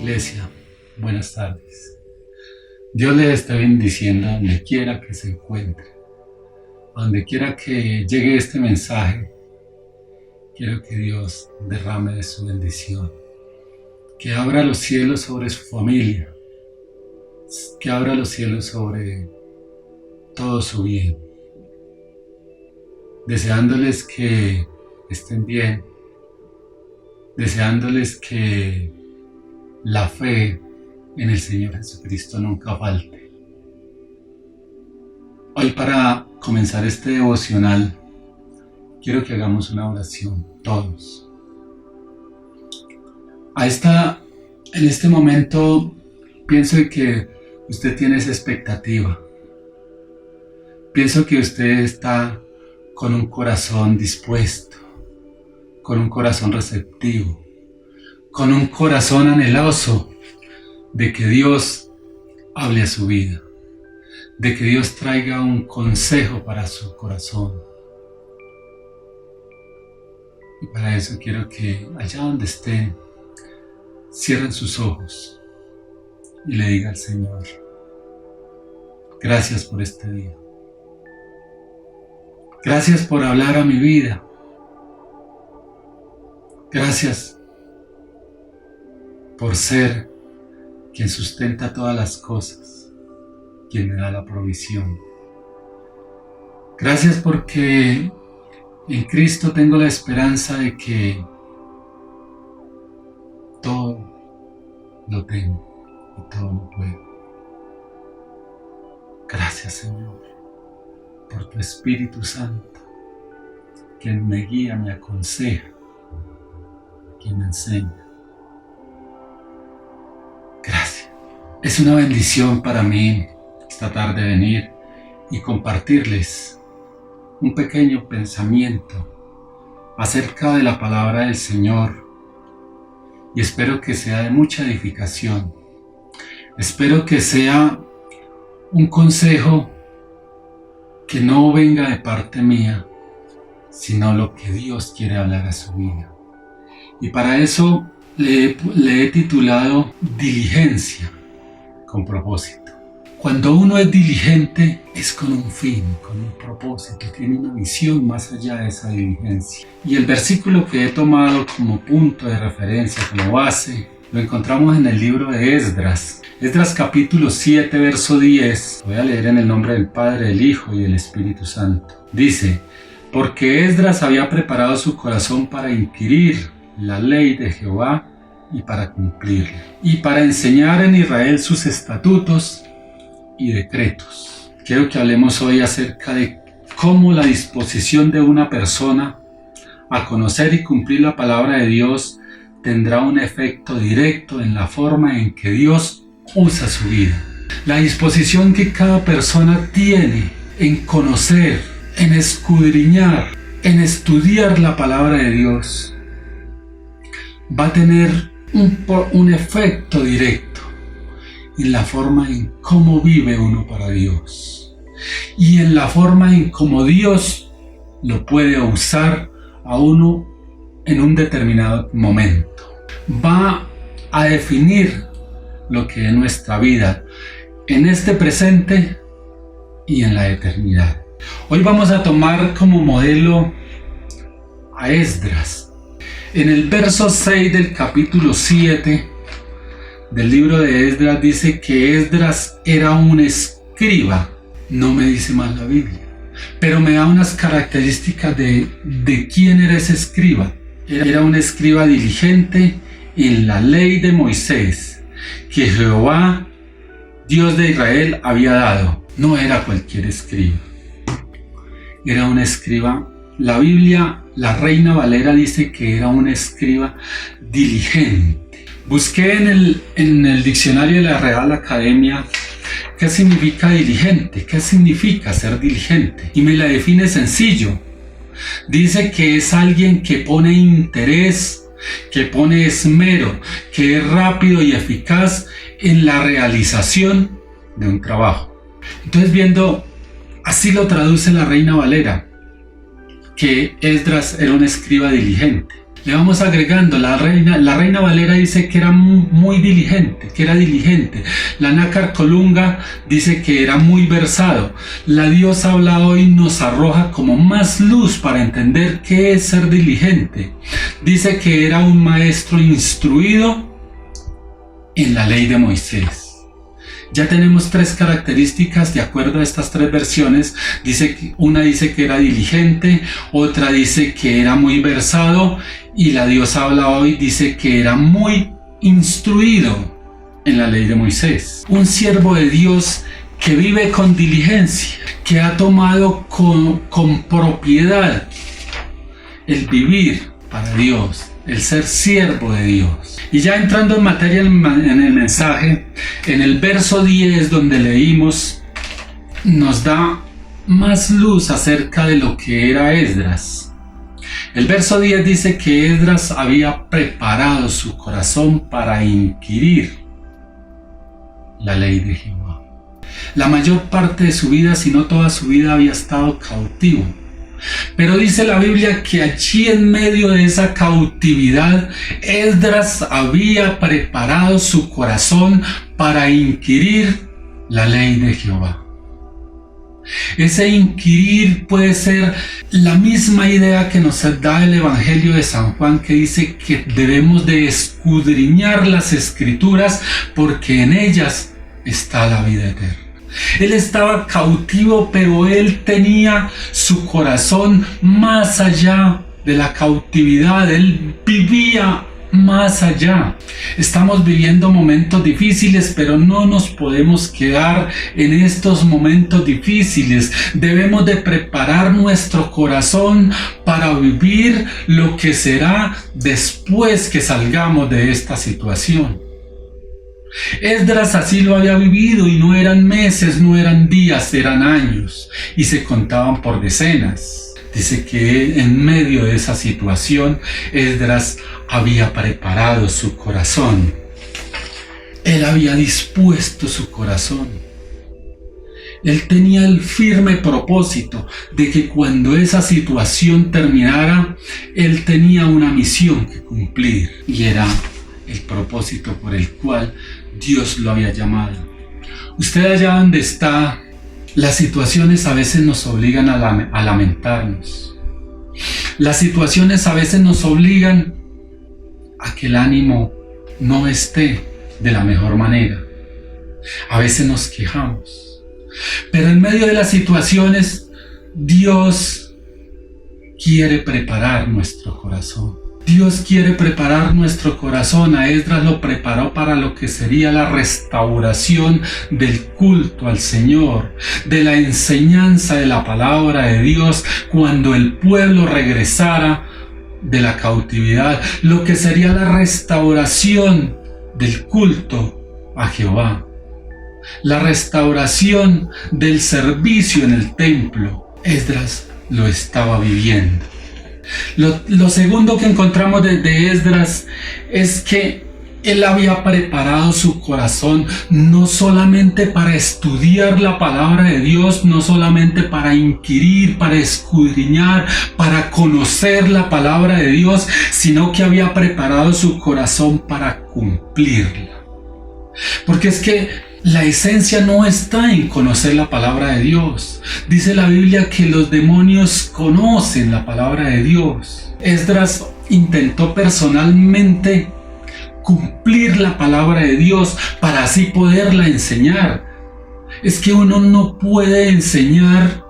Iglesia, buenas tardes. Dios les está bendiciendo donde quiera que se encuentre. Donde quiera que llegue este mensaje, quiero que Dios derrame de su bendición. Que abra los cielos sobre su familia. Que abra los cielos sobre todo su bien. Deseándoles que estén bien. Deseándoles que la fe en el Señor Jesucristo nunca falte. Hoy, para comenzar este devocional, quiero que hagamos una oración, todos. En este momento, pienso que usted tiene esa expectativa. Pienso que usted está con un corazón dispuesto, con un corazón receptivo, con un corazón anheloso de que Dios hable a su vida, de que Dios traiga un consejo para su corazón. Y para eso quiero que allá donde estén, cierren sus ojos y le diga al Señor: gracias por este día. Gracias por hablar a mi vida. Gracias por ser quien sustenta todas las cosas, quien me da la provisión. Gracias porque en Cristo tengo la esperanza de que todo lo tengo y todo lo puedo. Gracias, Señor, por tu Espíritu Santo, quien me guía, me aconseja, quien me enseña. Gracias. Es una bendición para mí esta tarde venir y compartirles un pequeño pensamiento acerca de la palabra del Señor, y espero que sea de mucha edificación. Espero que sea un consejo que no venga de parte mía, sino lo que Dios quiere hablar a su vida. Y para eso le he titulado Diligencia con propósito. Cuando uno es diligente es con un fin, con un propósito, tiene una visión más allá de esa diligencia. Y el versículo que he tomado como punto de referencia, como base, lo encontramos en el libro de Esdras. Esdras capítulo 7, verso 10. Voy a leer en el nombre del Padre, del Hijo y del Espíritu Santo. Dice: porque Esdras había preparado su corazón para inquirir la ley de Jehová y para cumplirla, y para enseñar en Israel sus estatutos y decretos. Quiero que hablemos hoy acerca de cómo la disposición de una persona a conocer y cumplir la palabra de Dios tendrá un efecto directo en la forma en que Dios usa su vida. La disposición que cada persona tiene en conocer, en escudriñar, en estudiar la palabra de Dios, va a tener un efecto directo en la forma en cómo vive uno para Dios y en la forma en cómo Dios lo puede usar a uno en un determinado momento. Va a definir lo que es nuestra vida en este presente y en la eternidad. Hoy vamos a tomar como modelo a Esdras. En el verso 6 del capítulo 7 del libro de Esdras dice que Esdras era un escriba. No me dice más la Biblia, pero me da unas características de quién era ese escriba. Era un escriba diligente en la ley de Moisés que Jehová, Dios de Israel, había dado. No era cualquier escriba. Era un escriba. La Biblia, la Reina Valera, dice que era un escriba diligente. Busqué en el diccionario de la Real Academia qué significa diligente, qué significa ser diligente, y me la define sencillo. Dice que es alguien que pone interés, que pone esmero, que es rápido y eficaz en la realización de un trabajo. Entonces, así lo traduce la Reina Valera, que Esdras era un escriba diligente. Le vamos agregando, la Reina Valera dice que era muy diligente, que era diligente. La Nácar Colunga dice que era muy versado. La Dios habla hoy nos arroja como más luz para entender qué es ser diligente. Dice que era un maestro instruido en la ley de Moisés. Ya tenemos 3 características de acuerdo a estas 3 versiones. Una dice que era diligente, otra dice que era muy versado, y la Dios habla hoy dice que era muy instruido en la ley de Moisés. Un siervo de Dios que vive con diligencia, que ha tomado con propiedad el vivir para Dios, el ser siervo de Dios. Y ya entrando en materia en el mensaje, en el verso 10 donde leímos, nos da más luz acerca de lo que era Esdras. El verso 10 dice que Esdras había preparado su corazón para inquirir la ley de Jehová. La mayor parte de su vida, si no toda su vida, había estado cautivo. Pero dice la Biblia que allí en medio de esa cautividad, Esdras había preparado su corazón para inquirir la ley de Jehová. Ese inquirir puede ser la misma idea que nos da el Evangelio de San Juan, que dice que debemos de escudriñar las Escrituras porque en ellas está la vida eterna. Él estaba cautivo, pero él tenía su corazón más allá de la cautividad. Él vivía más allá. Estamos viviendo momentos difíciles, pero no nos podemos quedar en estos momentos difíciles. Debemos de preparar nuestro corazón para vivir lo que será después que salgamos de esta situación. Esdras así lo había vivido, y no eran meses, no eran días, eran años, y se contaban por decenas. Dice que en medio de esa situación, Esdras había preparado su corazón. Él había dispuesto su corazón. Él tenía el firme propósito de que cuando esa situación terminara, él tenía una misión que cumplir, y era el propósito por el cual Dios lo había llamado. Usted allá donde está, las situaciones a veces nos obligan a lamentarnos. Las situaciones a veces nos obligan a que el ánimo no esté de la mejor manera. A veces nos quejamos. Pero en medio de las situaciones, Dios quiere preparar nuestro corazón. Dios quiere preparar nuestro corazón. A Esdras lo preparó para lo que sería la restauración del culto al Señor, de la enseñanza de la palabra de Dios cuando el pueblo regresara de la cautividad, lo que sería la restauración del culto a Jehová, la restauración del servicio en el templo. Esdras lo estaba viviendo. Lo segundo que encontramos de Esdras es que él había preparado su corazón no solamente para estudiar la palabra de Dios, no solamente para inquirir, para escudriñar, para conocer la palabra de Dios, sino que había preparado su corazón para cumplirla. Porque es que la esencia no está en conocer la palabra de Dios. Dice la Biblia que los demonios conocen la palabra de Dios. Esdras intentó personalmente cumplir la palabra de Dios para así poderla enseñar. Es que uno no puede enseñar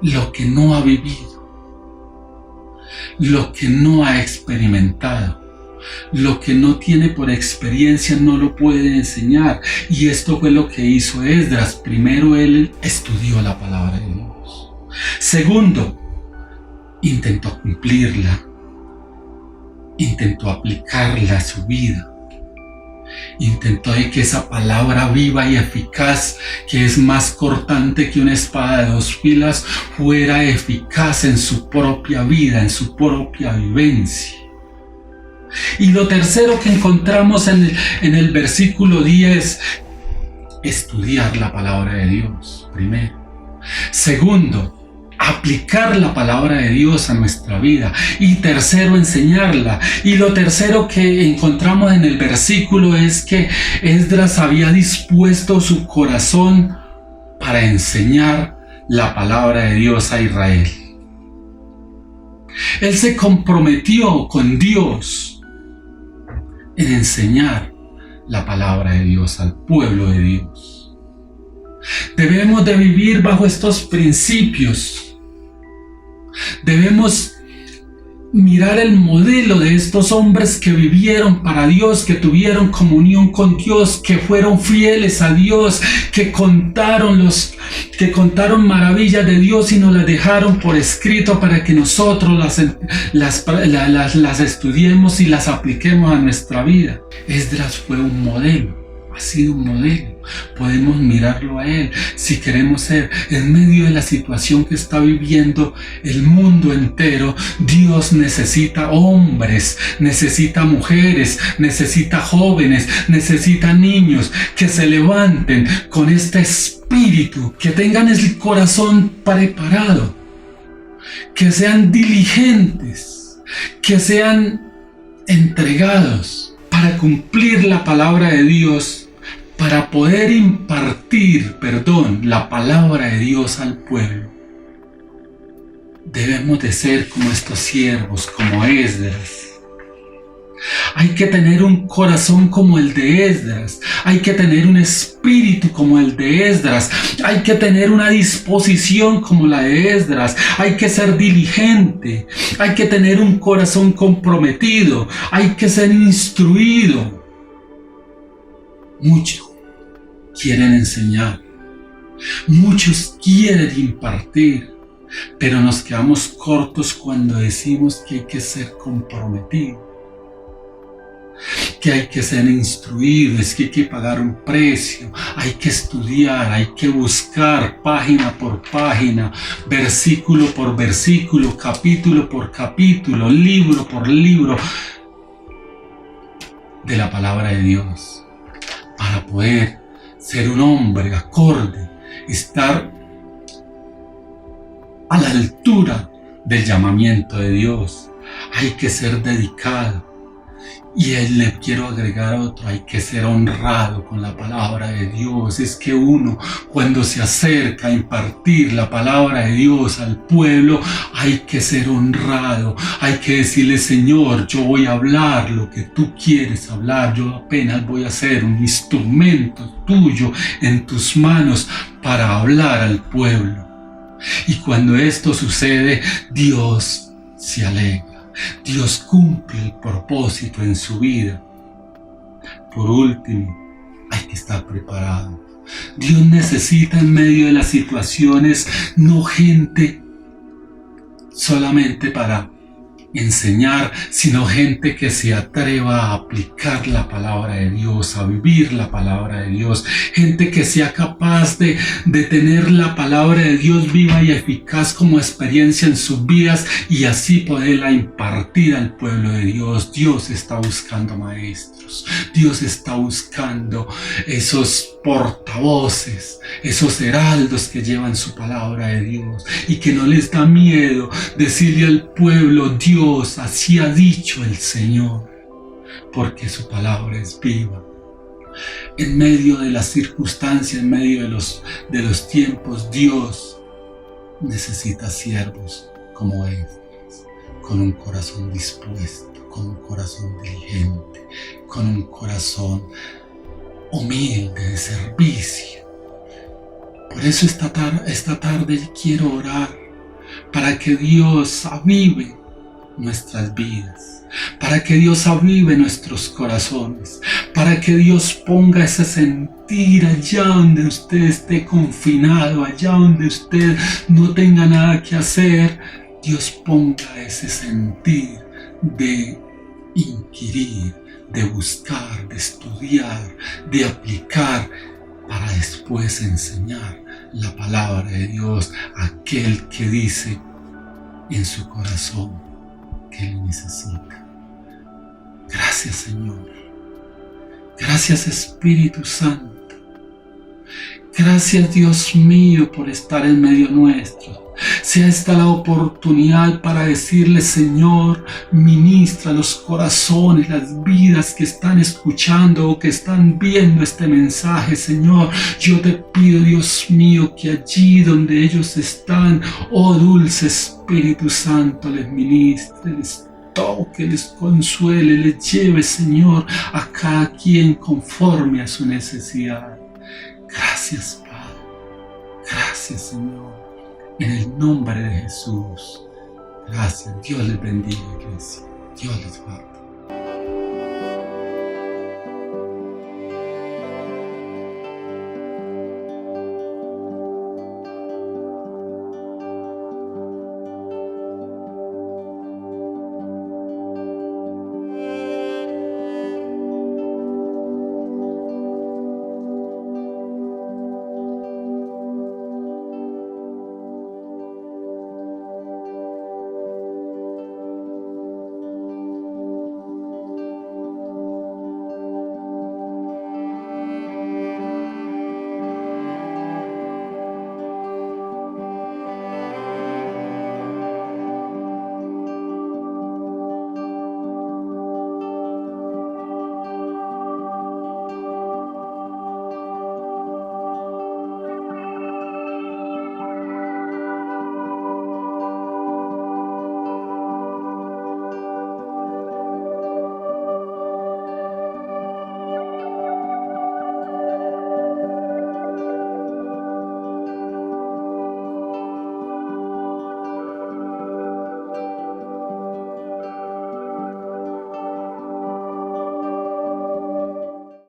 lo que no ha vivido, lo que no ha experimentado. Lo que no tiene por experiencia no lo puede enseñar. Y esto fue lo que hizo Esdras. Primero, él estudió la palabra de Dios. Segundo, intentó cumplirla. Intentó aplicarla a su vida. Intentó de que esa palabra viva y eficaz, que es más cortante que una espada de 2 filos, fuera eficaz en su propia vida, en su propia vivencia. Y lo tercero que encontramos en el versículo 10, estudiar la palabra de Dios, primero. Segundo, aplicar la palabra de Dios a nuestra vida. Y tercero, enseñarla. Y lo tercero que encontramos en el versículo es que Esdras había dispuesto su corazón para enseñar la palabra de Dios a Israel. Él se comprometió con Dios en enseñar la palabra de Dios al pueblo de Dios. Debemos de vivir bajo estos principios. Debemos mirar el modelo de estos hombres que vivieron para Dios, que tuvieron comunión con Dios, que fueron fieles a Dios, que contaron maravillas de Dios y nos las dejaron por escrito para que nosotros las estudiemos y las apliquemos a nuestra vida. Esdras fue un modelo, ha sido un modelo. Podemos mirarlo a él si queremos ser en medio de la situación que está viviendo el mundo entero. Dios necesita hombres, necesita mujeres, necesita jóvenes, necesita niños que se levanten con este espíritu, que tengan el corazón preparado, que sean diligentes, que sean entregados para cumplir la palabra de Dios, para poder impartir, la palabra de Dios al pueblo. Debemos de ser como estos siervos, como Esdras. Hay que tener un corazón como el de Esdras. Hay que tener un espíritu como el de Esdras. Hay que tener una disposición como la de Esdras. Hay que ser diligente. Hay que tener un corazón comprometido. Hay que ser instruido. Muchos quieren enseñar. Muchos quieren impartir. Pero nos quedamos cortos cuando decimos que hay que ser comprometido, que hay que ser instruidos, que hay que pagar un precio, hay que estudiar, hay que buscar página por página, versículo por versículo, capítulo por capítulo, libro por libro de la palabra de Dios, para poder ser un hombre acorde, estar a la altura del llamamiento de Dios. Hay que ser dedicado. Y le quiero agregar otro: hay que ser honrado con la palabra de Dios. Es que uno, cuando se acerca a impartir la palabra de Dios al pueblo, hay que ser honrado. Hay que decirle: Señor, yo voy a hablar lo que tú quieres hablar. Yo apenas voy a ser un instrumento tuyo en tus manos para hablar al pueblo. Y cuando esto sucede, Dios se alegra. Dios cumple el propósito en su vida. Por último, hay que estar preparado. Dios necesita en medio de las situaciones no gente solamente para enseñar, sino gente que se atreva a aplicar la palabra de Dios, a vivir la palabra de Dios, gente que sea capaz de tener la palabra de Dios viva y eficaz como experiencia en sus vidas y así poderla impartir al pueblo de Dios. Dios está buscando maestros, Dios está buscando esos portavoces, esos heraldos que llevan su palabra de Dios y que no les da miedo decirle al pueblo: Dios, así ha dicho el Señor, porque su palabra es viva. En medio de las circunstancias, en medio de los tiempos, Dios necesita siervos como estos, con un corazón dispuesto, con un corazón diligente, con un corazón humilde de servicio. Por eso esta tarde quiero orar para que Dios avive nuestras vidas, para que Dios avive nuestros corazones, para que Dios ponga ese sentir allá donde usted esté confinado, allá donde usted no tenga nada que hacer. Dios ponga ese sentir de inquirir, de buscar, de estudiar, de aplicar, para después enseñar la palabra de Dios a aquel que dice en su corazón que Él necesita. Gracias, Señor. Gracias, Espíritu Santo. Gracias, Dios mío, por estar en medio nuestro. Sea esta la oportunidad para decirle: Señor, ministra los corazones, las vidas que están escuchando o que están viendo este mensaje. Señor, yo te pido, Dios mío, que allí donde ellos están, oh dulce Espíritu Santo, les ministre, les toque, les consuele, les lleve, Señor, a cada quien conforme a su necesidad. Gracias, Padre. Gracias, Señor. En el nombre de Jesús. Gracias. Dios les bendiga, iglesia. Dios les guarde.